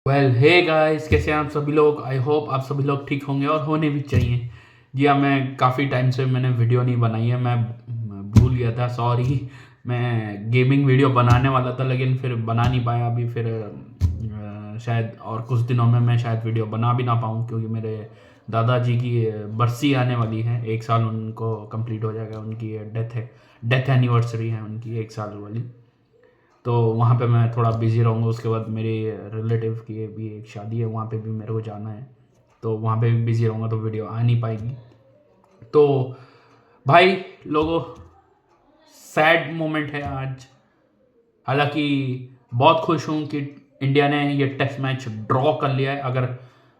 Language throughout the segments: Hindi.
वेल हे गाइस, कैसे हैं आप सभी लोग। आई होप आप सभी लोग ठीक होंगे और होने भी चाहिए। जी हाँ, मैं काफ़ी टाइम से मैंने वीडियो नहीं बनाई है। मैं भूल गया था, सॉरी। मैं गेमिंग वीडियो बनाने वाला था लेकिन फिर बना नहीं पाया। अभी फिर शायद और कुछ दिनों में मैं शायद वीडियो बना भी ना पाऊँ, क्योंकि मेरे दादाजी की बरसी आने वाली है। 1 साल उनको कंप्लीट हो जाएगा, उनकी डेथ एनिवर्सरी है उनकी 1 साल वाली। तो वहाँ पे मैं थोड़ा बिज़ी रहूँगा। उसके बाद मेरे रिलेटिव की भी एक शादी है, वहाँ पे भी मेरे को जाना है, तो वहाँ पे भी बिज़ी रहूँगा, तो वीडियो आ नहीं पाएगी। तो भाई लोगों, सैड मोमेंट है आज। हालांकि बहुत खुश हूँ कि इंडिया ने ये टेस्ट मैच ड्रॉ कर लिया है। अगर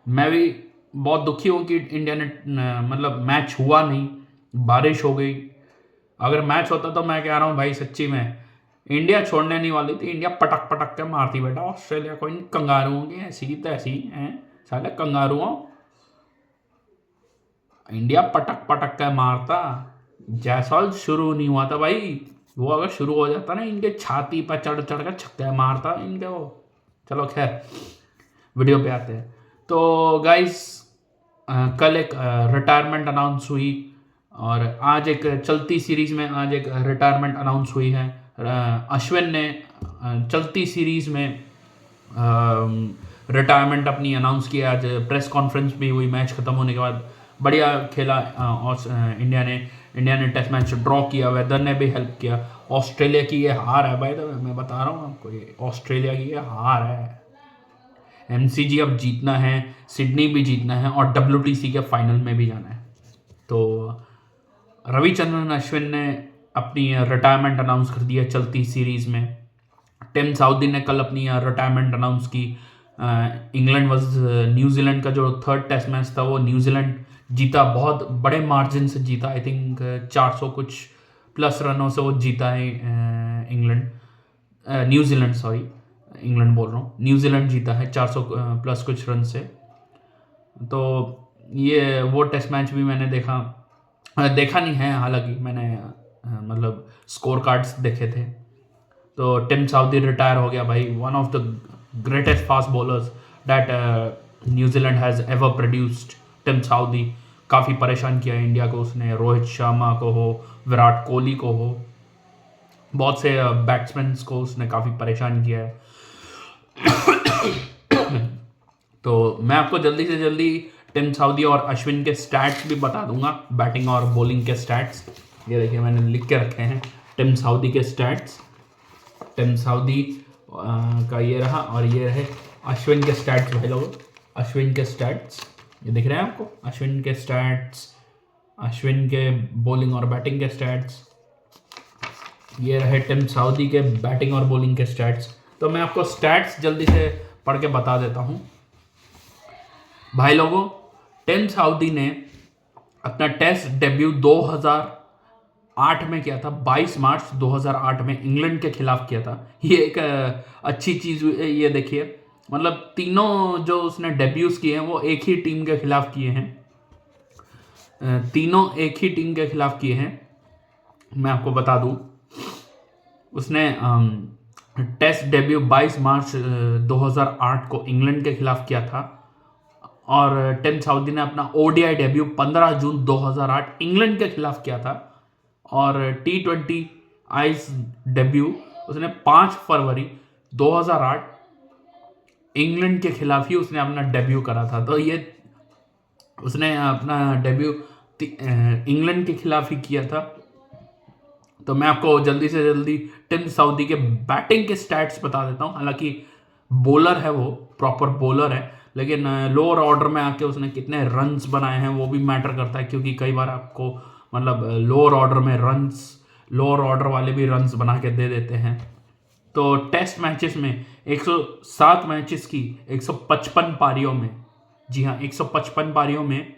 मैं भी बहुत दुखी हूँ कि इंडिया ने मतलब मैच हुआ नहीं, बारिश हो गई। अगर मैच होता तो मैं कह रहा हूँ भाई, सच्ची में इंडिया छोड़ने नहीं वाली थी। इंडिया पटक पटक के मारती बेटा ऑस्ट्रेलिया को। इन कंगारुओं की ऐसी की तैसी हैं, साले कंगारुओं। इंडिया पटक पटक के मारता। जयसवाल शुरू नहीं हुआ था भाई, वो अगर शुरू हो जाता ना, इनके छाती पर चढ़ चढ़ कर छक्के मारता इनके वो। चलो खैर, वीडियो पे आते हैं। तो गाइस, कल एक रिटायरमेंट अनाउंस हुई, और आज एक चलती सीरीज में आज एक रिटायरमेंट अनाउंस हुई है। अश्विन ने चलती सीरीज में रिटायरमेंट अपनी अनाउंस किया। आज प्रेस कॉन्फ्रेंस भी हुई मैच खत्म होने के बाद। बढ़िया खेला इंडिया ने टेस्ट मैच ड्रॉ किया। वेदर ने भी हेल्प किया। ऑस्ट्रेलिया की ये हार है भाई, तो मैं बता रहा हूँ आपको, ये ऑस्ट्रेलिया की ये हार है। एमसीजी अब जीतना है, सिडनी भी जीतना है, और WTC के फाइनल में भी जाना है। तो रविचंद्रन अश्विन ने अपनी रिटायरमेंट अनाउंस कर दिया चलती सीरीज में। टिम साउदी ने कल अपनी रिटायरमेंट अनाउंस की। इंग्लैंड वर्सेस न्यूजीलैंड का जो थर्ड टेस्ट मैच था, वो न्यूजीलैंड जीता, बहुत बड़े मार्जिन से जीता। आई थिंक 400 कुछ प्लस रनों से वो जीता है न्यूजीलैंड, सॉरी, इंग्लैंड बोल रहा हूँ, न्यूजीलैंड जीता है 400 प्लस कुछ रन से। तो ये वो टेस्ट मैच भी मैंने देखा नहीं है, हालांकि मैंने मतलब स्कोर कार्ड्स देखे थे। तो टिम साउदी रिटायर हो गया भाई, one of the greatest fast bowlers that New Zealand has ever produced. Tim Southee काफ़ी परेशान किया इंडिया को उसने। रोहित शर्मा को हो, विराट कोहली को हो, बहुत से बैट्समैन को उसने काफ़ी परेशान किया है। तो मैं आपको जल्दी से जल्दी टिम साउदी और अश्विन के स्टैट्स भी बता दूंगा, बैटिंग और बॉलिंग के स्टैट्स। ये देखिए, मैंने लिख के रखे हैं टिम साउदी के स्टैट्स। टिम साउदी का ये रहा, और ये रहे अश्विन के स्टैट्स भाई लोगों। अश्विन के स्टैट्स ये दिख रहे हैं आपको, अश्विन के स्टैट्स, अश्विन के बॉलिंग और बैटिंग के स्टैट्स। ये रहे टिम साउदी के बैटिंग और बॉलिंग के स्टैट्स। तो मैं आपको स्टैट्स जल्दी से पढ़ के बता देता हूँ भाई लोगों। टिम साउदी ने अपना टेस्ट डेब्यू 2008 में किया था, 22 मार्च 2008 में इंग्लैंड के खिलाफ किया था। ये एक अच्छी चीज़, ये देखिए, मतलब तीनों जो उसने डेब्यूज किए हैं वो एक ही टीम के खिलाफ किए हैं। तीनों एक ही टीम के खिलाफ किए हैं। मैं आपको बता दूं, उसने टेस्ट डेब्यू 22 मार्च 2008 को इंग्लैंड के खिलाफ किया था, और टिम साउदी ने अपना ODI डेब्यू 15 जून 2008 इंग्लैंड के खिलाफ किया था, और T20 आइस डेब्यू उसने 5 फरवरी 2008 इंग्लैंड के खिलाफ ही उसने अपना डेब्यू करा था। तो ये उसने अपना डेब्यू इंग्लैंड के खिलाफ ही किया था। तो मैं आपको जल्दी से जल्दी टिम साउदी के बैटिंग के स्टैट्स बता देता हूँ। हालांकि बॉलर है, वो प्रॉपर बॉलर है, लेकिन लोअर ऑर्डर में आके उसने कितने रन्स बनाए हैं वो भी मैटर करता है, क्योंकि कई बार आपको मतलब लोअर ऑर्डर वाले भी रन्स बना के दे देते हैं। तो टेस्ट मैचेस में 107 मैचेस की 155 पारियों में, जी हाँ 155 पारियों में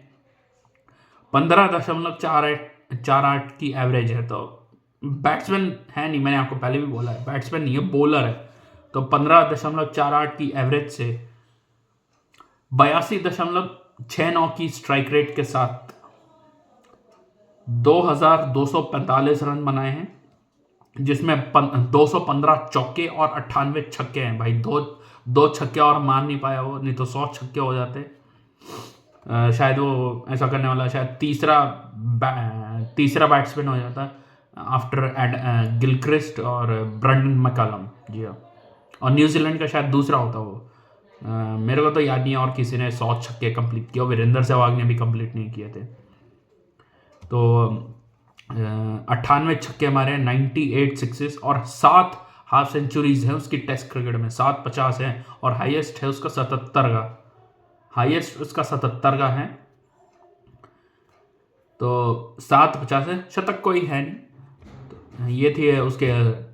15.48 की एवरेज है। तो बैट्समैन है नहीं, मैंने आपको पहले भी बोला है, बैट्समैन नहीं है, बॉलर है। तो 15.48 की एवरेज से 82.69 की स्ट्राइक रेट के साथ 2245 रन बनाए हैं, जिसमें 215 चौके और 98 छक्के हैं भाई। 2 छक्के और मार नहीं पाया वो, नहीं तो 100 छक्के हो जाते। शायद वो ऐसा करने वाला शायद तीसरा बैट्समैन हो जाता आफ्टर गिलक्रिस्ट और ब्रेंडन मैकलम। जी हाँ, और न्यूजीलैंड का शायद दूसरा होता वो। मेरे को तो याद नहीं है और किसी ने 100 छक्के कंप्लीट किया। वीरेंद्र सहवाग ने भी कंप्लीट नहीं किए थे। तो 98 छक्के मारे, 98 सिक्सेस और 7 हाफ सेंचुरीज हैं उसकी टेस्ट क्रिकेट में, 750 है और हाईएस्ट है उसका 77 का, हाईएस्ट उसका 77 का है। तो 750 है, शतक कोई है नहीं। तो ये थे उसके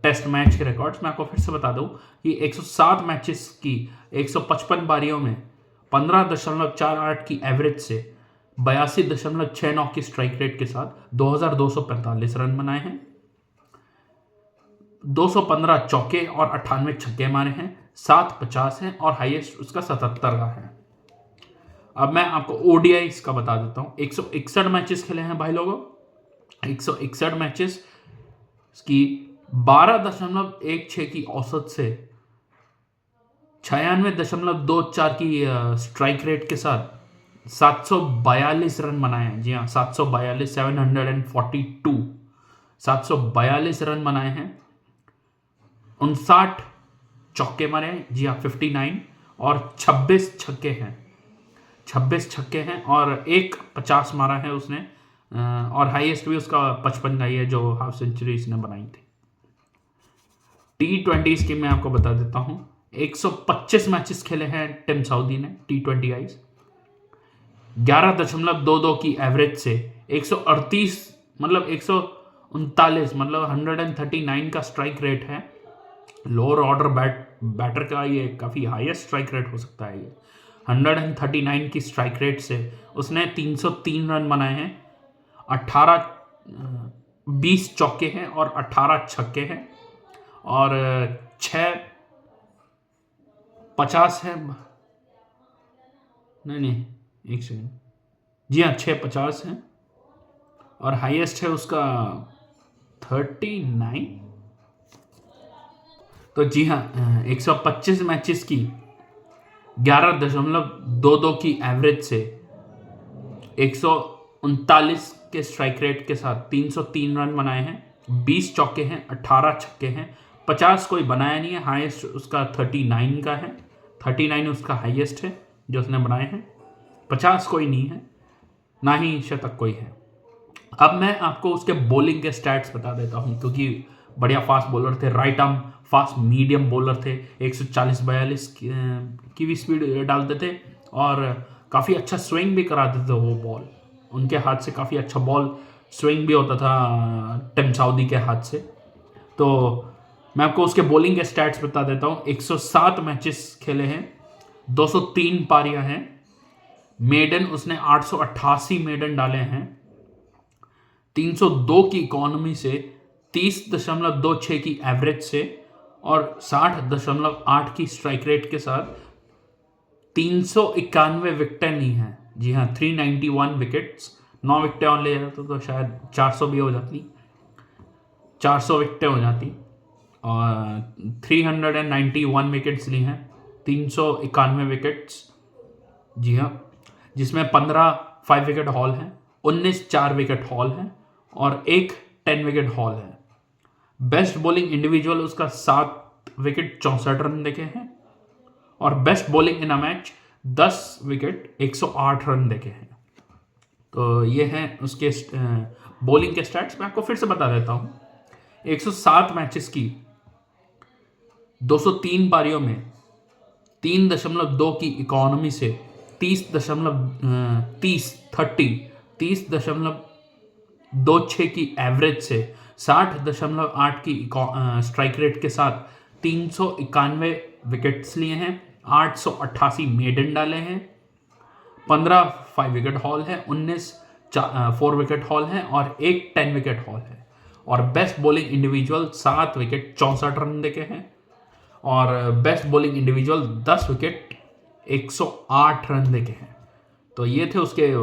टेस्ट मैच के रिकॉर्ड्स। मैं आपको फिर से बता दूं कि 107 मैचेस की 155 बारियों में 15.48 की एवरेज से 82.69 की स्ट्राइक रेट के साथ 2245 रन बनाए हैं, 215 चौके और 98 छक्के मारे हैं, 750 हैं और हाईएस्ट उसका 77 का है। अब मैं आपको ओडीआई का बता देता हूं। 161 मैचेस खेले हैं भाई लोगों, 161 मैचेस की 12.16 की औसत से 96.24 की स्ट्राइक रेट के साथ 742 रन बनाए हैं। जी हाँ, 742, 742, 742 रन बनाए हैं, 59 चौके मारे हैं। जी हाँ, 59 और 26 छक्के हैं, 26 छक्के हैं और एक 50 मारा है उसने। और हाईएस्ट भी उसका 55 का ही है जो हाफ सेंचुरी इसने बनाई थी। T20 की मैं आपको बता देता हूं। 125 मैचेस खेले हैं टिम साउदी ने T20 आईज, 11.22 की एवरेज से 138 मतलब 139 मतलब 139 का स्ट्राइक रेट है। लोअर ऑर्डर बैटर का ये काफ़ी हाईएस्ट स्ट्राइक रेट हो सकता है। ये 139 की स्ट्राइक रेट से उसने 303 रन बनाए हैं, 20 चौके हैं और 18 छक्के हैं और 650 है। नहीं, एक सेकंड, जी हाँ, 650 है और हाईएस्ट है उसका 39। तो जी हाँ, 125 मैचेस की 11.22 की एवरेज से 139 के स्ट्राइक रेट के साथ 303 रन बनाए हैं, 20 चौके हैं, 18 छक्के हैं, 50 कोई बनाया नहीं है। हाईएस्ट उसका 39 का है, 39 उसका हाईएस्ट है जो उसने बनाए हैं। 50 कोई नहीं है, ना ही शतक कोई है। अब मैं आपको उसके बॉलिंग के स्टैट्स बता देता हूं, क्योंकि बढ़िया फास्ट बॉलर थे, right arm fast medium bowler थे। 140-42 की भी स्पीड डालते थे और काफ़ी अच्छा स्विंग भी कराते थे वो बॉल। उनके हाथ से काफ़ी अच्छा बॉल स्विंग भी होता था टिम साउदी के हाथ से। तो मैं आपको उसके बॉलिंग के स्टैट्स बता देता हूँ। 107 मैचेस खेले हैं, 203 पारियां हैं, मेडन उसने 888 मेडन डाले हैं, 302 की इकोनॉमी से, 30.26 की एवरेज से और 60.8 की स्ट्राइक रेट के साथ 391 विकेटें ली हैं। जी हाँ, 391 विकेट्स। 9 विकेटें और ले जाते तो शायद 400 भी हो जाती, 400 विकेटें हो जाती और 391 विकेट्स ली हैं, 391 विकेट्स। जी हाँ, जिसमें 15 5 विकेट हॉल हैं, 19 4 विकेट हॉल हैं और एक 10 विकेट हॉल है। बेस्ट बॉलिंग इंडिविजुअल उसका 7 विकेट 64 रन देखे हैं और best bowling in a match 10 wicket 108 run देखे हैं। तो ये हैं उसके बॉलिंग के स्टैट्स। मैं आपको फिर से बता देता हूँ। 107 मैचेस की 203 पारियों में 3.2 की इकोनॉमी से 30.26 की एवरेज से 60.8 की स्ट्राइक रेट के साथ 391 विकेट्स लिए हैं, 888 मेडन डाले हैं, 15 5 विकेट हॉल है, 19 4 विकेट हॉल है और एक 10 विकेट हॉल है। और best bowling individual 7 wicket 64 run देके हैं और best bowling individual 10 wicket 108 run देके हैं। तो ये थे उसके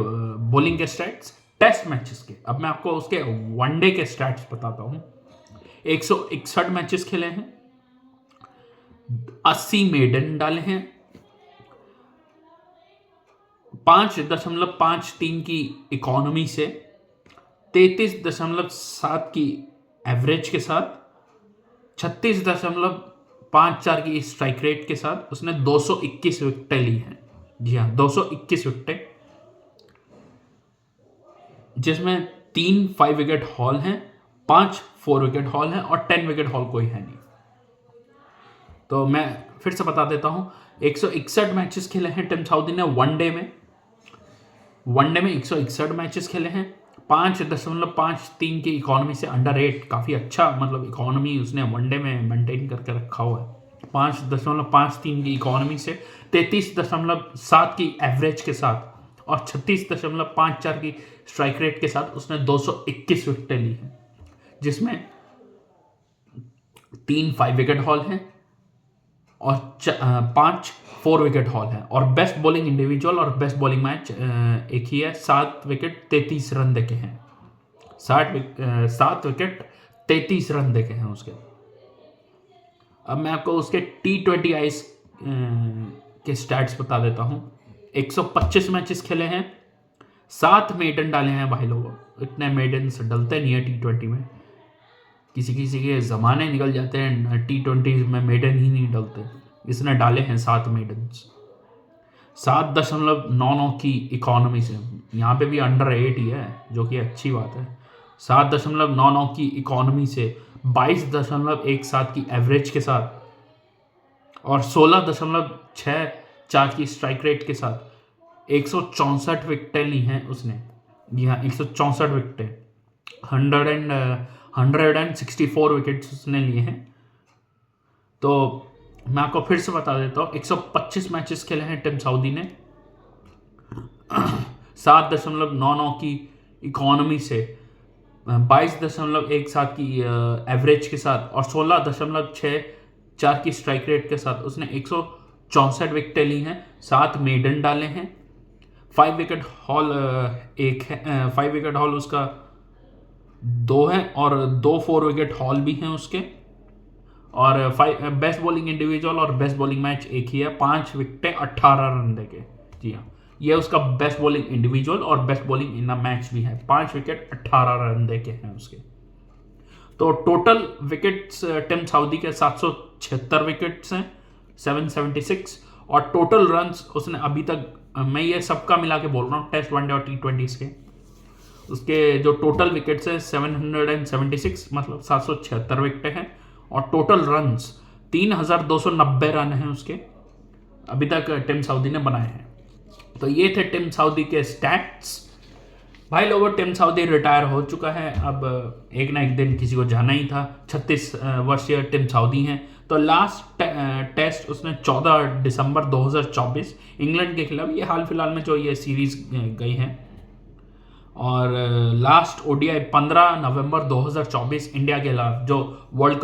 बॉलिंग के स्टैट्स टेस्ट मैचेस के। अब मैं आपको उसके वनडे के स्टैट्स बताता हूँ। 161 मैचेस खेले हैं, 80 मेडन डाले हैं, 5.53 की इकोनॉमी से, 33.7 की एवरेज के साथ, 36.54 की स्ट्राइक रेट के साथ उसने 221 विकेटें ली हैं। जी हाँ, 221 विकेटें, जिसमें 3 5 विकेट हॉल हैं, 5 4 विकेट हॉल हैं और 10 विकेट हॉल कोई है नहीं। तो मैं फिर से बता देता हूं, 161 मैचेस खेले हैं टिम साउदी ने वनडे में 161 मैचेस खेले हैं, 5.53 की इकोनॉमी से, अंडर 8, काफ़ी अच्छा मतलब इकोनॉमी उसने वनडे में मेंटेन करके रखा हुआ है। 5.53 की इकोनॉमी से, 33.7 की एवरेज के साथ और 36.54 की स्ट्राइक रेट के साथ उसने 221 विकेटें ली हैं, जिसमें 3 5 विकेट हॉल हैं और 5 4 विकेट हॉल हैं। और बेस्ट बॉलिंग इंडिविजुअल और बेस्ट बॉलिंग मैच एक ही है, 7 विकेट 33 रन देके हैं, 7 विकेट 33 रन देके हैं उसके। अब मैं आपको उसके T20 आईज के स्टैट्स बता देता हूं। 125 मैचेस खेले हैं, 7 मेडन डाले हैं भाई लोगों, इतने मेडन्स डलते नहीं है T20 में, किसी किसी के ज़माने निकल जाते हैं T20 में मेडन ही नहीं डलते, इसने डाले हैं 7 मेडन्स, 7.99 की इकोनॉमी से, यहाँ पे भी अंडर 8 ही है जो कि अच्छी बात है। 7.99 की इकोनॉमी से, 22.17 की एवरेज के साथ और 16.64 की स्ट्राइक रेट के साथ 164 विकेटें ली हैं उसने। जी हाँ, 164 विकेटें, 164 विकेट्स उसने लिए हैं। तो मैं आपको फिर से बता देता हूँ, 125 मैचेस खेले हैं टिम साउदी ने, 7.99 की इकोनॉमी से, 22.17 की एवरेज के साथ और 16.64 की स्ट्राइक रेट के साथ उसने 164 विकेटें ली हैं, 7 मेडन डाले हैं, 5 विकेट हॉल एक है, 5 विकेट हॉल उसका 2 है और 2 4 विकेट हॉल भी हैं उसके, और बेस्ट बॉलिंग इंडिविजुअल और बेस्ट बॉलिंग मैच एक ही है, 5 विकेटें 18 रन देके। जी हाँ, ये उसका बेस्ट बॉलिंग इंडिविजुअल और best bowling in a match भी है, 5 विकेट 18 रन देके हैं उसके। तो टोटल विकेट्स टिम साउदी के 776 विकेट्स हैं, 776, और टोटल रन्स उसने अभी तक, मैं ये सबका मिला के बोल रहा हूँ, टेस्ट वनडे और T20 के, उसके जो टोटल विकेट्स है 776, मतलब 776 विकेटें हैं, और टोटल रन्स 3290 रन हैं उसके अभी तक टिम साउदी ने बनाए हैं। तो ये थे टिम साउदी के स्टैट्स। भाई लोगों, टिम साउदी रिटायर हो चुका है, अब एक ना एक दिन किसी को जाना ही था। 36 वर्षीय टिम साउदी हैं। तो लास्ट टेस्ट उसने 14 दिसंबर 2024 इंग्लैंड के खिलाफ, ये हाल फिलहाल में जो ये सीरीज गई है, और लास्ट ओडीआई 15 नवंबर 2024 इंडिया के खिलाफ, जो वर्ल्ड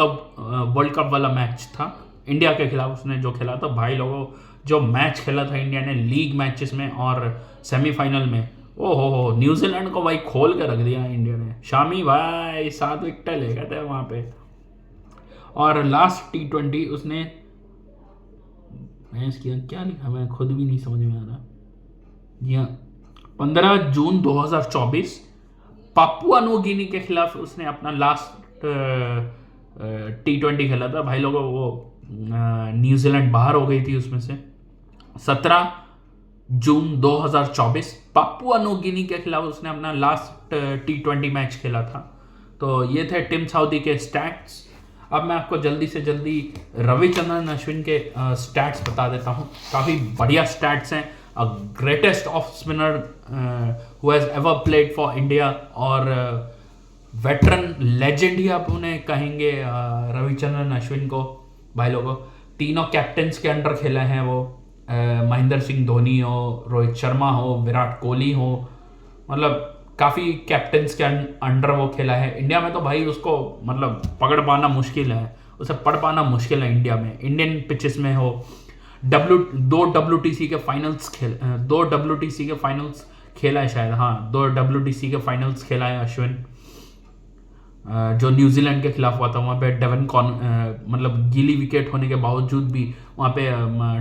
कप वाला मैच था इंडिया के खिलाफ उसने जो खेला था। भाई लोगों, जो मैच खेला था इंडिया ने लीग मैचेस में और सेमीफाइनल में, ओ हो, न्यूजीलैंड को भाई खोल के रख दिया इंडिया ने। शामी भाई 7 विकेट ले गए थे वहाँ पे। और लास्ट T20 उसने मैच किया, क्या लिखा मैं खुद भी नहीं समझ में आ रहा। जी हाँ, 15 जून 2024 पापुआ न्यू गिनी के खिलाफ उसने अपना लास्ट T20 खेला था। भाई लोगों, वो न्यूजीलैंड बाहर हो गई थी उसमें से। 17 जून 2024 पापुआ न्यू गिनी के खिलाफ उसने अपना लास्ट T20 मैच खेला था। तो ये थे टिम साउदी के स्टैट्स। अब मैं आपको जल्दी से जल्दी रविचंद्रन अश्विन के स्टैट्स बता देता हूँ। काफ़ी बढ़िया स्टैट्स हैं। Greatest off spinner who has ever played for India, और वेटरन लेजेंड ही आप उन्हें कहेंगे रविचंद्रन अश्विन को। भाई लोगों, तीनों कैप्टन्स के अंडर खेले हैं वो। महेंद्र सिंह धोनी हो, रोहित शर्मा हो, विराट कोहली हो, मतलब काफ़ी कैप्टन्स के अंडर वो खेला है। इंडिया में तो भाई उसको मतलब पकड़ पाना मुश्किल है, उसे पढ़ पाना मुश्किल है इंडिया में। इंडियन पिचेस में हो, दो WTC के फाइनल्स खेला है शायद, हाँ 2 WTC के फाइनल्स खेला है अश्विन। जो न्यूजीलैंड के खिलाफ हुआ था, वहाँ पे डेवन मतलब गीली विकेट होने के बावजूद भी वहाँ पे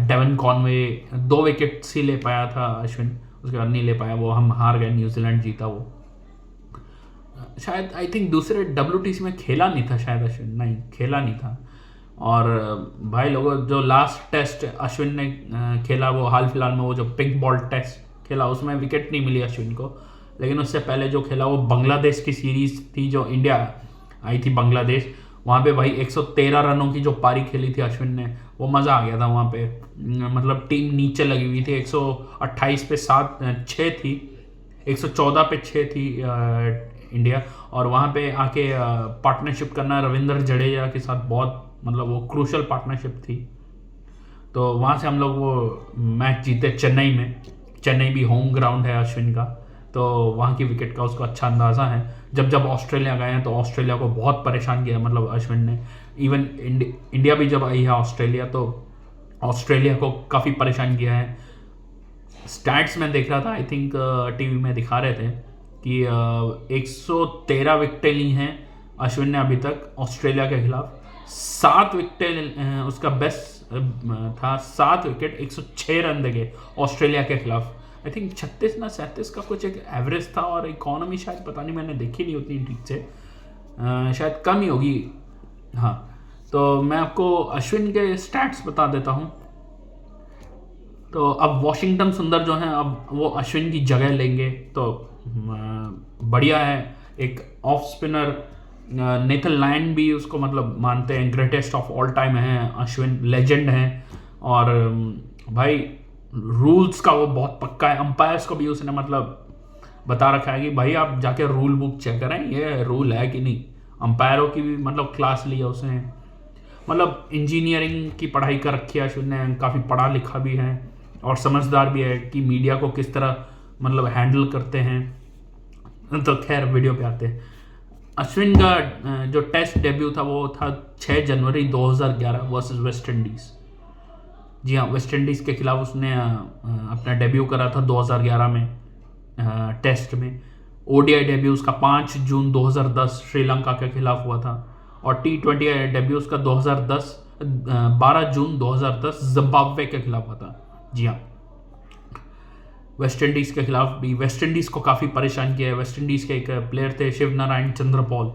डेवन कॉनवे 2 विकेट्स ही ले पाया था अश्विन, उसके बाद नहीं ले पाया, वो हम हार गए, न्यूजीलैंड जीता। वो शायद आई थिंक दूसरे WTC में खेला नहीं था शायद अश्विन, नहीं खेला नहीं था। और भाई लोगों, जो लास्ट टेस्ट अश्विन ने खेला वो हाल फिलहाल में, वो जो पिंक बॉल टेस्ट खेला, उसमें विकेट नहीं मिली अश्विन को। लेकिन उससे पहले जो खेला वो बांग्लादेश की सीरीज थी, जो इंडिया आई थी बांग्लादेश, वहाँ पे भाई 113 रनों की जो पारी खेली थी अश्विन ने, वो मज़ा आ गया था वहाँ पे। मतलब टीम नीचे लगी हुई थी, 128 पे 6 थी, 114 पे 6 थी इंडिया, और वहाँ पे आके पार्टनरशिप करना रविंद्र जडेजा के साथ बहुत, मतलब वो क्रूशल पार्टनरशिप थी। तो वहाँ से हम लोग वो मैच जीते चेन्नई में। चेन्नई भी होम ग्राउंड है अश्विन का, तो वहाँ की विकेट का उसको अच्छा अंदाज़ा है। जब ऑस्ट्रेलिया गए हैं तो ऑस्ट्रेलिया को बहुत परेशान किया, मतलब अश्विन ने। इवन इंडिया भी जब आई है ऑस्ट्रेलिया, तो ऑस्ट्रेलिया को काफ़ी परेशान किया है। स्टैट्स में देख रहा था, आई थिंक टीवी में दिखा रहे थे कि 113 विकेटें ली हैं अश्विन ने अभी तक ऑस्ट्रेलिया के खिलाफ। 7 विकेटें उसका बेस्ट था, 7 विकेट 106 रन देके ऑस्ट्रेलिया के खिलाफ। आई थिंक 36 ना 37 का कुछ एक एवरेज था, और इकोनॉमी शायद पता नहीं, मैंने देखी नहीं उतनी ठीक से, शायद कम ही होगी। हाँ, तो मैं आपको अश्विन के स्टैट्स बता देता हूँ। तो अब वॉशिंगटन सुंदर जो हैं, अब वो अश्विन की जगह लेंगे, तो बढ़िया है। एक ऑफ स्पिनर नेथन लायन भी उसको मतलब मानते हैं ग्रेटेस्ट ऑफ ऑल टाइम है, अश्विन लेजेंड हैं। और भाई रूल्स का वो बहुत पक्का है, अंपायर्स को भी उसने मतलब बता रखा है कि भाई आप जाके रूल बुक चेक करें, ये रूल है कि नहीं। अंपायरों की भी मतलब क्लास लिया उसने, मतलब इंजीनियरिंग की पढ़ाई कर रखी है अश्विन ने, काफ़ी पढ़ा लिखा भी है और समझदार भी है कि मीडिया को किस तरह मतलब हैंडल करते हैं। तो खैर वीडियो पे आते हैं। अश्विन का जो टेस्ट डेब्यू था वो था 6 जनवरी 2011 वर्सेस वेस्ट इंडीज़। जी हाँ, वेस्ट इंडीज़ के खिलाफ उसने अपना डेब्यू करा था 2011 में टेस्ट में। ओडीआई डेब्यू उसका 5 जून 2010 श्रीलंका के खिलाफ हुआ था, और T20 डेब्यू उसका 12 जून 2010 जिम्बाब्वे के खिलाफ हुआ था। जी हाँ, वेस्ट इंडीज़ के खिलाफ भी वेस्ट इंडीज़ को काफ़ी परेशान किया है। वेस्ट इंडीज़ के एक प्लेयर थे शिव नारायण चंद्रपॉल,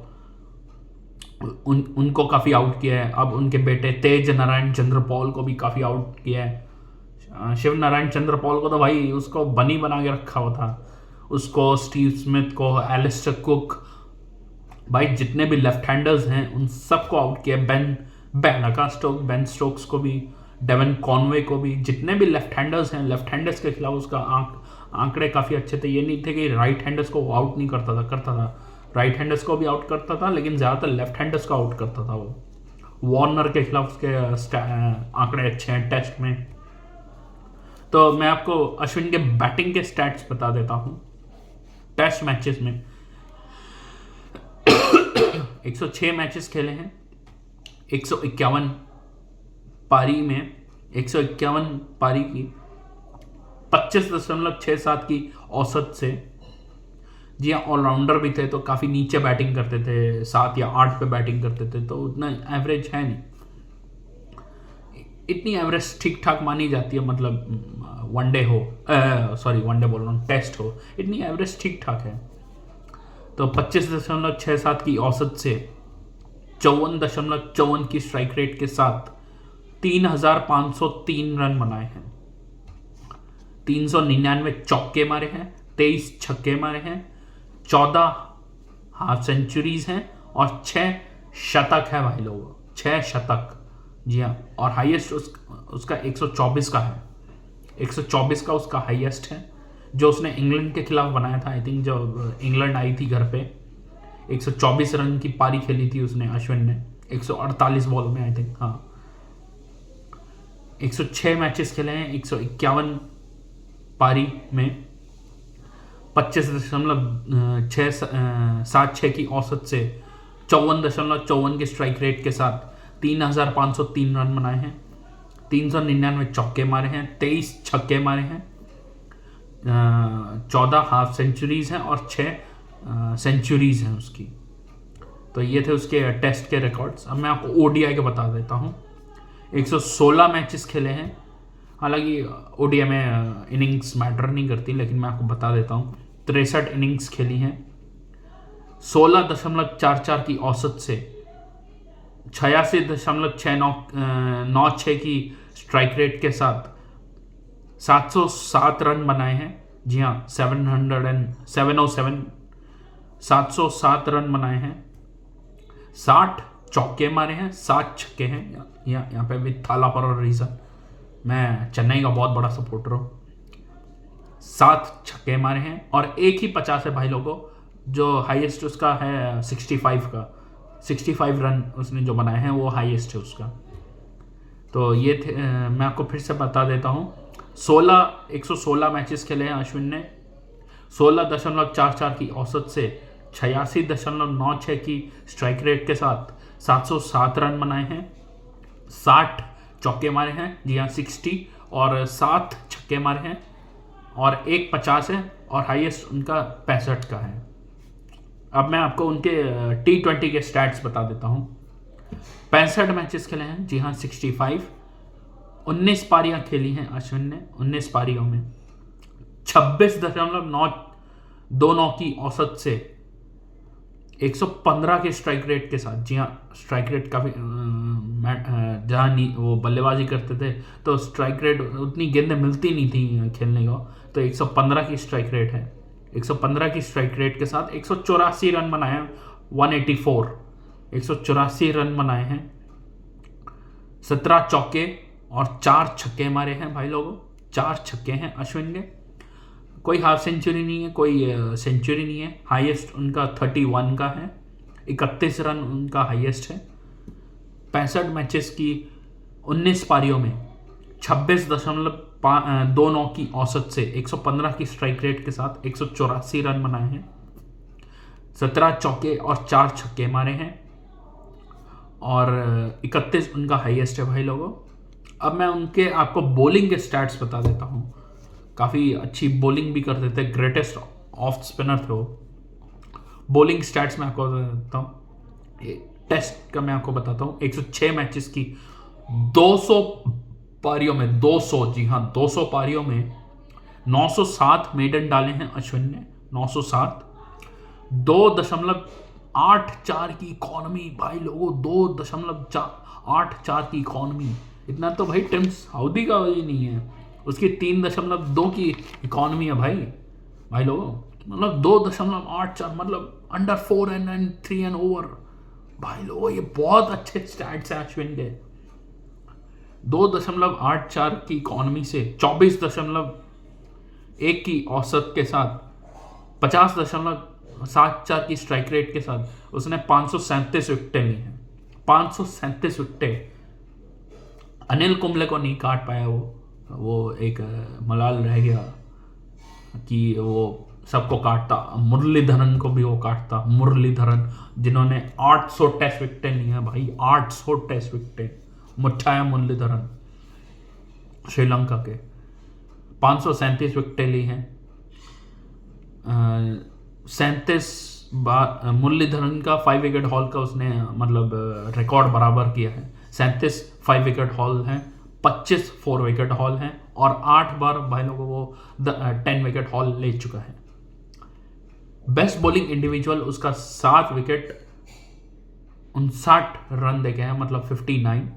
उनको काफ़ी आउट किया है। अब उनके बेटे तेज नारायण चंद्रपॉल को भी काफ़ी आउट किया है। शिव नारायण चंद्रपॉल को तो भाई उसको बनी बना के रखा हुआ था, उसको, स्टीव स्मिथ को, एलिस्टर कुक, भाई जितने भी लेफ्ट हैंडर्स हैं उन सबको आउट किया। बेन स्टोक्स को भी, डेवन कॉनवे को भी, जितने भी लेफ्ट हैंडर्स हैं, लेफ्ट हैंडर्स के खिलाफ उसका आंकड़े काफ़ी अच्छे थे। ये नहीं थे कि राइट हैंडर्स को वो आउट नहीं करता था, राइट हैंडर्स को भी आउट करता था, लेकिन ज़्यादातर लेफ्ट हैंडर्स को आउट करता था वो। वार्नर के खिलाफ उसके आंकड़े अच्छे हैं टेस्ट में। तो मैं आपको अश्विन के बैटिंग के स्टैट्स बता देता हूँ। टेस्ट मैचेस में 106 मैचेस खेले हैं, 151 पारी में 151 पारी की 25.67 की औसत से। जी हाँ, ऑलराउंडर भी थे तो काफ़ी नीचे बैटिंग करते थे, 7 या 8 पे बैटिंग करते थे, तो उतना एवरेज है नहीं। इतनी एवरेज ठीक ठाक मानी जाती है, मतलब वनडे हो, वनडे बोल रहा हूँ, टेस्ट हो, इतनी एवरेज ठीक ठाक है। तो 25.67 की औसत से 54.54 की स्ट्राइक रेट के साथ 3,503 रन बनाए हैं, 399 चौके मारे हैं, 23 छक्के मारे हैं, 14 हाफ सेंचुरीज हैं और 6 शतक है भाई लोगों, 6 शतक। जी हाँ, और हाईएस्ट उसका 124 का है, 124 का उसका हाईएस्ट है, जो उसने इंग्लैंड के खिलाफ बनाया था। आई थिंक जब इंग्लैंड आई थी घर पे, 124 रन की पारी खेली थी उसने, अश्विन ने 148 बॉल में, आई थिंक। हाँ, 106 मैचेस खेले हैं, 151 पारी में 25.76 की औसत से 54.54 की स्ट्राइक रेट के साथ 3,503 रन बनाए हैं, 399 चौके मारे हैं, 23 छक्के मारे हैं, 14 हाफ सेंचुरीज हैं और 6 सेंचुरीज हैं उसकी। तो ये थे उसके टेस्ट के रिकॉर्ड्स। अब मैं आपको ओडीआई के बता देता हूँ। 116 मैचेस खेले हैं। हालांकि ओडीआई में इनिंग्स मैटर नहीं करती, लेकिन मैं आपको बता देता हूँ 63 इनिंग्स खेली हैं। 16.44 की औसत से 86.696 की स्ट्राइक रेट के साथ 707 रन बनाए हैं। जी हाँ, 707 रन बनाए हैं। 60 चौके मारे हैं, 7 छक्के हैं। यहाँ पे भी थाला पर और रीजन, मैं चेन्नई का बहुत बड़ा सपोर्टर हूँ। 7 छक्के मारे हैं और एक ही 50 है भाई लोगों, जो हाईएस्ट उसका है 65 का। 65 रन उसने जो बनाए हैं वो हाईएस्ट है उसका। तो ये थे, मैं आपको फिर से बता देता हूँ। 116 मैचेस खेले हैं अश्विन ने। 16.44 की औसत से 86.96 की स्ट्राइक रेट के साथ 707 रन बनाए हैं। 60 चौके मारे हैं, जी हाँ 60, और 7 छक्के मारे हैं और एक 50 है और हाईएस्ट उनका 65 का है। अब मैं आपको उनके T20 के स्टैट्स बता देता हूँ। 65 मैचेस खेले हैं, जी हाँ 65। 19 पारियां खेली हैं अश्विन ने। 19 पारियों में 26.929 की औसत से 115 के स्ट्राइक रेट के साथ, जी हाँ स्ट्राइक रेट काफ़ी, जहाँ वो बल्लेबाजी करते थे तो स्ट्राइक रेट उतनी गेंदें मिलती नहीं थी खेलने को, तो 115 की स्ट्राइक रेट है। 115 की स्ट्राइक रेट के साथ 184 रन बनाए हैं। 184 रन बनाए हैं। 17 चौके और 4 छक्के मारे हैं भाई लोगों। 4 छक्के हैं अश्विन के। कोई हाफ सेंचुरी नहीं है, कोई सेंचुरी नहीं है। हाईएस्ट उनका 31 का है। 31 रन उनका हाईएस्ट है। 65 मैचेस की 19 पारियों में 26.29 की औसत से 115 की स्ट्राइक रेट के साथ 184 रन बनाए हैं। 17 चौके और 4 छक्के मारे हैं और 31 उनका हाईएस्ट है भाई लोगों। अब मैं उनके आपको बॉलिंग के स्टैट्स बता देता हूँ। काफ़ी अच्छी बॉलिंग भी करते थे, ग्रेटेस्ट ऑफ स्पिनर थे वो। बॉलिंग स्टैट्स में आपको बता देता हूँ। टेस्ट का मैं आपको बताता हूँ। 106 मैचेस की 200 पारियों में 200, जी हाँ 200 पारियों में 907 मेडन डाले हैं अश्विन ने। 907। 2.84 की इकॉनमी भाई लोगों। 2.84 की इकॉनमी, इतना तो भाई टिम साउदी का ही नहीं है। उसकी 3.2 की इकॉनमी है भाई लोगों। मतलब 2.84, मतलब अंडर 4 and 3 and over भाई लोगों। ये बहुत अच्छे स्टैट्स हैं अश्विन के। 2.84 की इकॉनमी से 24.1 की औसत के साथ 50.74 की स्ट्राइक रेट के साथ उसने 537 विकेटें ली हैं। 537 विकेटें। अनिल कुंबले को नहीं काट पाया वो एक मलाल रह गया कि वो सबको काटता। मुरलीधरन को भी वो काटता। मुरलीधरन जिन्होंने 800 टेस्ट विकेटें ली हैं भाई। 800 टेस्ट विकेटें। मुठ्ठाया मुरलीधरन श्रीलंका के 537 विकेटें ली हैं। 37 बार मुरलीधरन का 5 विकेट हॉल का उसने मतलब रिकॉर्ड बराबर किया है। 37 5 विकेट हॉल हैं, 25 4 विकेट हॉल हैं और 8 बार भाई लोगों वो 10 विकेट हॉल ले चुका है। बेस्ट बॉलिंग इंडिविजुअल उसका 7 विकेट 59 रन देखे हैं, मतलब 59।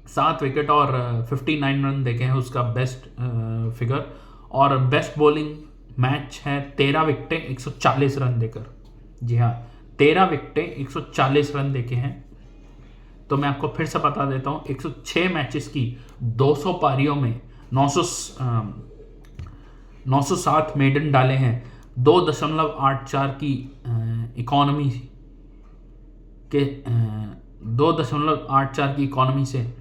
7 विकेट और 59 रन देखे हैं उसका बेस्ट फिगर। और बेस्ट बॉलिंग मैच है 13 विकेटें 140 रन देकर। जी हाँ 13 विकेटें 140 रन देखे हैं। तो मैं आपको फिर से बता देता हूँ। 106 मैचेस की 200 पारियों में 907 मेडन डाले हैं। 2.84 की इकॉनमी के 2.84 की इकॉनमी से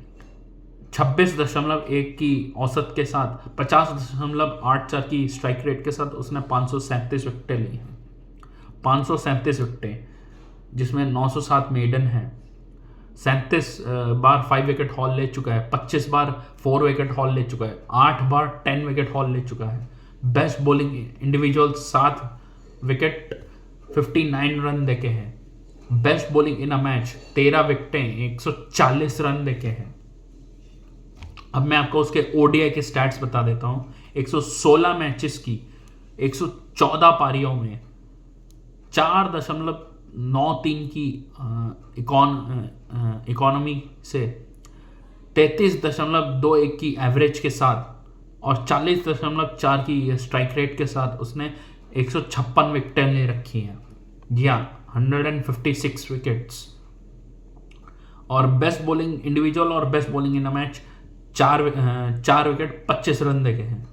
26.1 की औसत के साथ 50.84 की स्ट्राइक रेट के साथ उसने 537 विकेटें ली हैं। 537 विकेटें, जिसमें 907 मेडन है। 37 बार 5 विकेट हॉल ले चुका है। 25 बार 4 विकेट हॉल ले चुका है। 8 बार 10 विकेट हॉल ले चुका है। Best bowling individual 7 wicket 59 run देके हैं। Best bowling in a match 13 विकेटें 140 run देके हैं। अब मैं आपको उसके ओडीआई के स्टैट्स बता देता हूं। 116 मैचेस की 114 पारियों में 4.93 की इकोनॉमी से 33.21 की एवरेज के साथ और 40.4 की स्ट्राइक रेट के साथ उसने 156 विकेटें ले रखी हैं। जी हाँ, 156 विकेट्स। और बेस्ट बॉलिंग इंडिविजुअल और best bowling in a match 4 wicket 25 run देके हैं।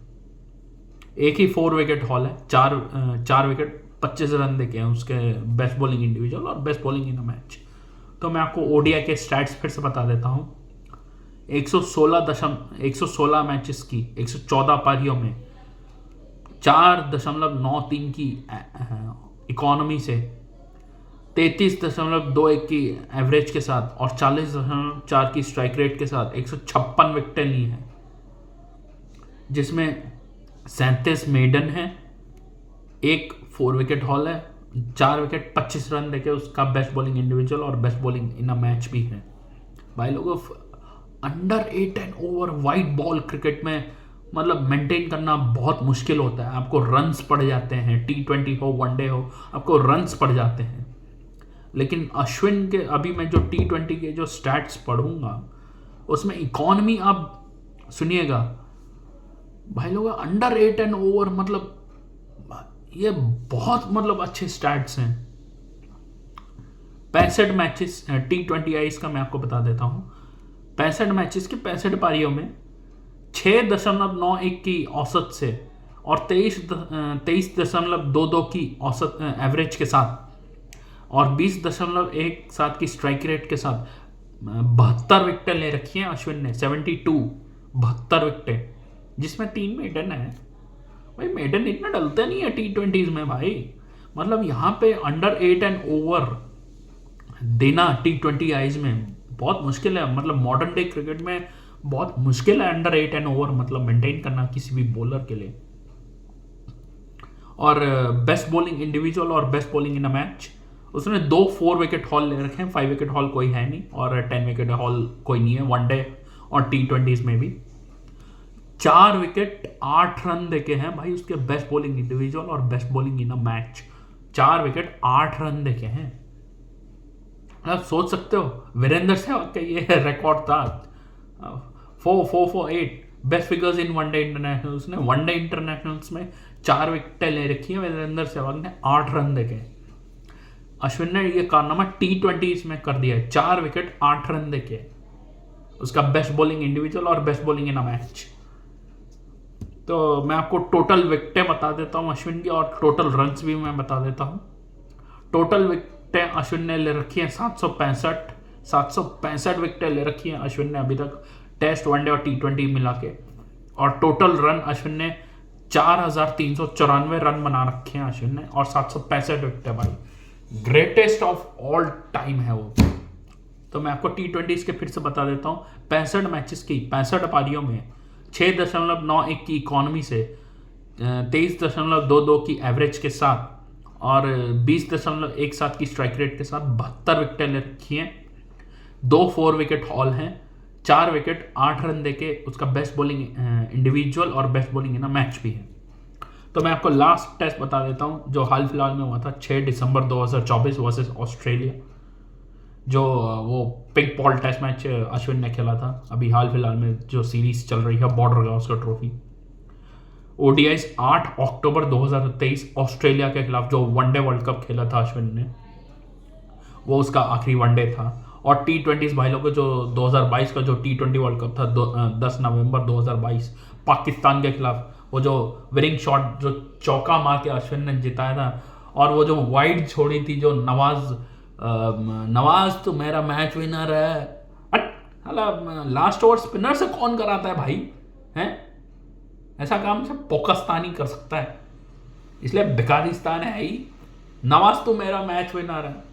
एक ही 4 विकेट हॉल है, 4 विकेट 25 रन देके हैं उसके बेस्ट बॉलिंग इंडिविजुअल और best bowling in a match. तो मैं आपको ओडीआई के स्टैट्स फिर से बता देता हूँ। 116 मैचेस की 114 पारियों में 4.93 की इकोनॉमी से 33.21 की एवरेज के साथ और 40.4 की स्ट्राइक रेट के साथ 156 विकेटें ली हैं, जिसमें 37 मेडन है, एक 4 विकेट हॉल है, 4 विकेट 25 रन देके उसका बेस्ट बॉलिंग इंडिविजुअल और best bowling in a match भी है। भाई लोगों, under 8 and over white ball cricket में मतलब मेंटेन करना बहुत मुश्किल होता है। आपको रन्स पड़ जाते हैं, T20 हो वनडे हो, आपको रन्स पड़ जाते हैं। लेकिन अश्विन के अभी मैं जो T20 के जो स्टैट्स पढ़ूंगा उसमें इकोनॉमी आप सुनिएगा भाई लोग, अंडर 8 एंड ओवर, मतलब ये बहुत मतलब अच्छे स्टैट्स हैं। 65 मैचेस T20 का मैं आपको बता देता हूं। 65 मैचेस की 65 पारियों में 6.91 की औसत से और 23.22 की औसत एवरेज के साथ और 20.17 की स्ट्राइक रेट के साथ 72 विकेटें ले रखी हैं अश्विन ने। 72 विकेटें, जिसमें 3 मेडन है। भाई मेडन इतना डलते नहीं है T20s में भाई। मतलब यहाँ पे अंडर 8 एंड ओवर देना T20 में बहुत मुश्किल है। मतलब मॉडर्न डे क्रिकेट में बहुत मुश्किल है अंडर 8 एंड ओवर मतलब मेंटेन करना किसी भी बॉलर के लिए। और बेस्ट बॉलिंग इंडिविजुअल और best bowling in a match उसने 2 4 विकेट हॉल ले रखे हैं। 5 विकेट हॉल कोई है नहीं और 10 विकेट हॉल कोई नहीं है वनडे और T20s में भी। 4 विकेट 8 रन देके हैं भाई उसके बेस्ट बॉलिंग इंडिविजुअल और best bowling in a match. 4 wicket 8 run देके हैं। आप सोच सकते हो वीरेंद्र सहवाग का ये रिकॉर्ड था। 4-4-4-8 best figures in one day international. उसने वनडे इंटरनेशनल्स में 4 विकेटें ले रखी है वीरेंद्र सहवाग ने 8 रन देके। अश्विन ने ये कारनामा T20s में कर दिया है। 4 विकेट 8 रन देके उसका बेस्ट बॉलिंग इंडिविजुअल और best bowling in a match. तो मैं आपको टोटल विकेटें बता देता हूं अश्विन की और टोटल रन्स भी मैं बता देता हूं। टोटल विकेटें अश्विन ने ले रखी हैं 765 विकेटें ले रखी हैं अश्विन ने अभी तक, टेस्ट वनडे और T20 मिला के। और टोटल रन अश्विन ने 4,394 रन बना रखे हैं अश्विन ने और 765 विकेटें। भाई ग्रेटेस्ट ऑफ ऑल टाइम है वो। तो मैं आपको T20s के फिर से बता देता हूँ। 65 मैचेस की 65 पारियों में 6.91 की इकोनॉमी से 23.22 की एवरेज के साथ और 20.17 की स्ट्राइक रेट के साथ 72 विकेटें ले रखी हैं। 2 4 विकेट हॉल हैं, 4 विकेट 8 रन देके उसका बेस्ट बॉलिंग इंडिविजुअल और best bowling in a match भी है। तो मैं आपको लास्ट टेस्ट बता देता हूं जो हाल फिलहाल में हुआ था 6 दिसंबर 2024 वर्सेस ऑस्ट्रेलिया। जो वो pink ball test match Ashwin ने खेला था अभी हाल फिलहाल में जो सीरीज चल रही है बॉर्डर गावस्कर ट्रॉफी। ओडीआईज 8 अक्टूबर 2023 ऑस्ट्रेलिया के खिलाफ जो वनडे वर्ल्ड कप खेला था अश्विन ने, वो उसका आखिरी वनडे था। और T20s भाई लोगों जो 2022 का जो T20 वर्ल्ड कप था 10 नवंबर 2022 पाकिस्तान के खिलाफ, वो जो विनिंग शॉट जो चौका मार के अश्विन ने जिताया था और वो जो वाइड छोड़ी थी जो नवाज तो मेरा मैच विनर है। लास्ट ओवर स्पिनर से कौन कराता है भाई? हैं ऐसा काम से पाकिस्तानी कर सकता है, इसलिए बेकारिस्तान है ही। नवाज तो मेरा मैच विनर है,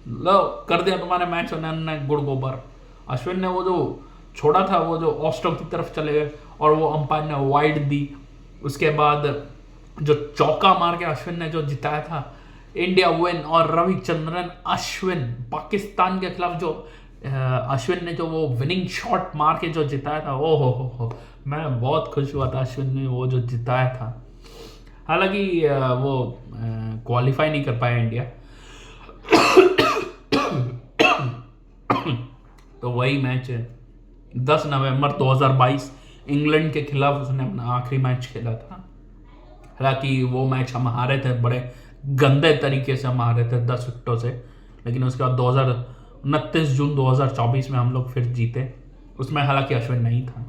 लो कर दिया तुम्हारे मैच विनर ने गुड़ गोबर। अश्विन ने वो जो छोड़ा था वो जो ऑफ स्टंप की तरफ चले गए और वो अंपायर ने वाइड दी। उसके बाद जो चौका मार के अश्विन ने जो जिताया था, इंडिया विन। और रविचंद्रन अश्विन पाकिस्तान के खिलाफ जो अश्विन ने जो वो विनिंग शॉट मार के जो जिताया था, ओ हो, मैं बहुत खुश हुआ था अश्विन ने वो जो जिताया था। हालांकि वो क्वालिफाई नहीं कर पाया इंडिया। तो वही मैच है 10 नवंबर 2022 इंग्लैंड के खिलाफ उसने अपना आखिरी मैच खेला था। हालांकि वो मैच हम हारे थे, बड़े गंदे तरीके से हम हारे थे 10 विकेटों से। लेकिन उसके बाद 29 जून 2024 में हम लोग फिर जीते। उसमें हालांकि अश्विन नहीं था।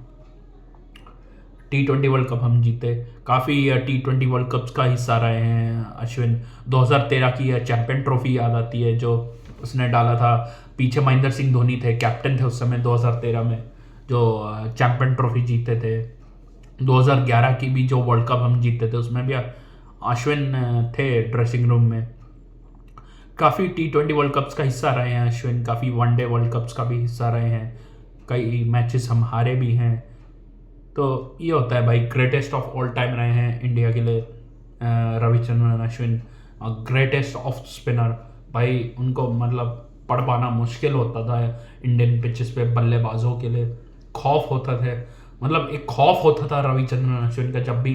T20 वर्ल्ड कप हम जीते। काफ़ी T20 वर्ल्ड कप्स का हिस्सा रहे हैं अश्विन। 2013 की चैंपियन ट्रॉफी याद आती है जो उसने डाला था। पीछे महेंद्र सिंह धोनी थे, कैप्टन थे उस समय 2013 में, जो चैंपियन ट्रॉफी जीते थे। 2011 की भी जो वर्ल्ड कप हम जीते थे उसमें भी अश्विन थे ड्रेसिंग रूम में। काफ़ी T20 वर्ल्ड कप्स का हिस्सा रहे हैं अश्विन। काफ़ी वनडे वर्ल्ड कप्स का भी हिस्सा रहे हैं। कई मैचेस हम हारे भी हैं। तो ये होता है भाई, ग्रेटेस्ट ऑफ ऑल टाइम रहे हैं इंडिया के लिए Ravichandran Ashwin. Greatest off spinner भाई, उनको मतलब पढ़ पाना मुश्किल होता था इंडियन पिचेस पे बल्लेबाजों के लिए। खौफ होता था, मतलब एक खौफ होता था रविचंद्रन अश्विन का जब भी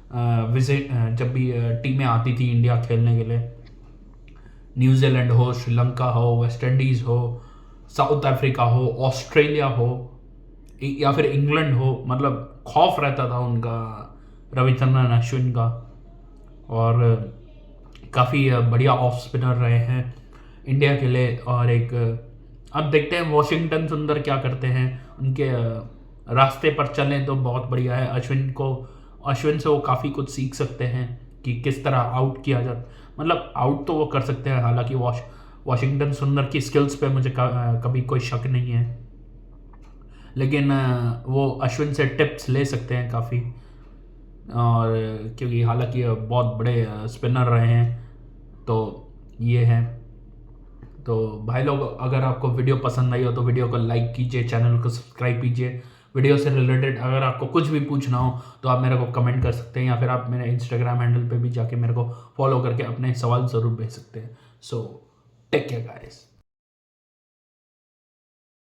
जब भी टीमें आती थी इंडिया खेलने के लिए। न्यूजीलैंड हो, श्रीलंका हो, वेस्ट इंडीज़ हो, साउथ अफ्रीका हो, ऑस्ट्रेलिया हो या फिर इंग्लैंड हो, मतलब खौफ रहता था उनका रविचंद्रन अश्विन का। और काफ़ी बढ़िया ऑफ स्पिनर रहे हैं इंडिया के लिए। और एक अब देखते हैं वॉशिंगटन सुंदर क्या करते हैं। उनके रास्ते पर चलें तो बहुत बढ़िया है। अश्विन से वो काफ़ी कुछ सीख सकते हैं कि किस तरह आउट किया जाता, मतलब आउट तो वो कर सकते हैं। हालांकि वॉशिंगटन सुंदर की स्किल्स पे मुझे कभी कोई शक नहीं है, लेकिन वो अश्विन से टिप्स ले सकते हैं काफ़ी। और क्योंकि हालांकि बहुत बड़े स्पिनर रहे हैं, तो ये है। तो भाई लोग, अगर आपको वीडियो पसंद आई हो तो वीडियो को लाइक कीजिए, चैनल को सब्सक्राइब कीजिए। वीडियो से रिलेटेड अगर आपको कुछ भी पूछना हो तो आप मेरे को कमेंट कर सकते हैं, या फिर आप मेरे इंस्टाग्राम हैंडल पे भी जाके मेरे को फॉलो करके अपने सवाल ज़रूर भेज सकते हैं। So take care guys.